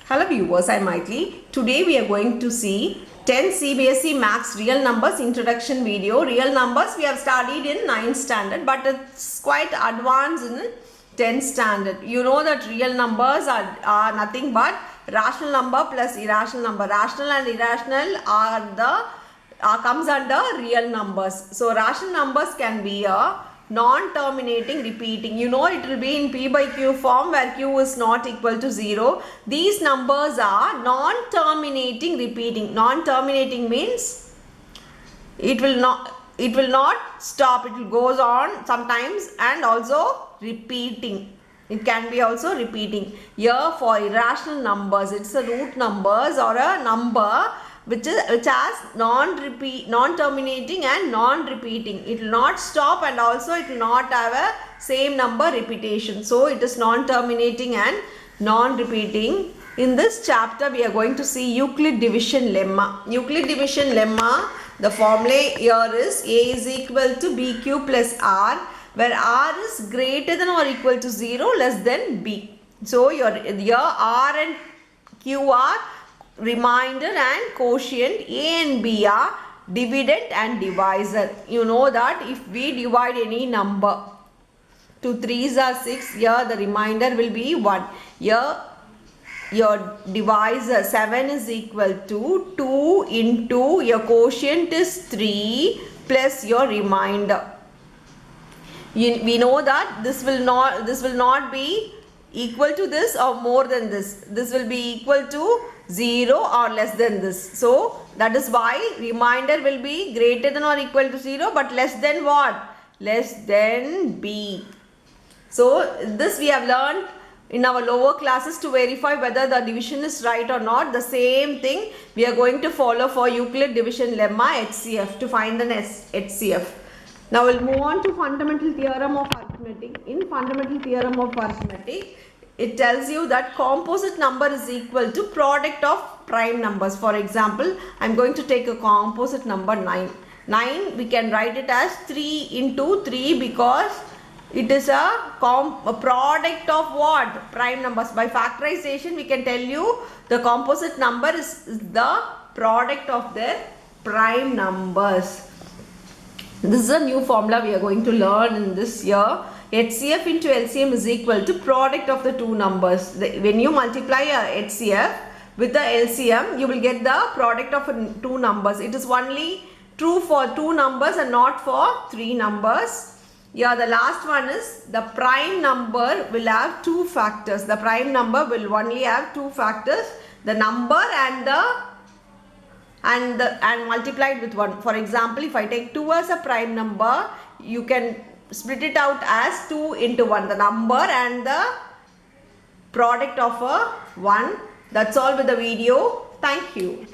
Hello viewers, I am Maitli. Today we are going to see 10 CBSE Maths Real Numbers Introduction video. Real numbers we have studied in 9th standard, but it's quite advanced in 10th standard. You know that real numbers are nothing but rational number plus irrational number. Rational and irrational comes under real numbers. So rational numbers can be a non-terminating repeating. You know it will be in p by q form where q is not equal to 0. These numbers are non-terminating repeating. Non-terminating means it will not stop. It will goes on sometimes and also repeating. It can be also repeating. Here for irrational numbers, it's a root numbers or a number which has non-terminating and non-repeating. It will not stop and also it will not have a same number repetition. So it is non-terminating and non-repeating. In this chapter we are going to see Euclid division lemma. Euclid division lemma, the formula here is A is equal to BQ plus R, where R is greater than or equal to 0, less than B. So your R and Q are remainder and quotient, A and B are dividend and divisor. You know that if we divide any number, 2 3s are 6, here the remainder will be 1. Here your divisor 7 is equal to 2 into your quotient is 3 plus your remainder. We know that this will not be equal to this or more than this. This will be equal to 0 or less than this. So that is why remainder will be greater than or equal to 0 but less than what? Less than B. So this we have learned in our lower classes to verify whether the division is right or not. The same thing we are going to follow for Euclid division lemma HCF to find an HCF. Now we'll move on to fundamental theorem of arithmetic. In fundamental theorem of arithmetic, it tells you that composite number is equal to product of prime numbers. For example, I'm going to take a composite number 9. 9 we can write it as 3 into 3 because it is a product of what? Prime numbers. By factorization we can tell you the composite number is the product of their prime numbers. This is a new formula we are going to learn in this year. HCF into LCM is equal to product of the two numbers. When you multiply a HCF with the LCM, you will get the product of two numbers. It is only true for two numbers and not for three numbers. Yeah, the last one is the prime number will have two factors. The prime number will only have two factors, the number and multiplied with 1. For example, if I take 2 as a prime number, you can split it out as 2 into 1, the number and the product of a 1. That's all with the video. Thank you.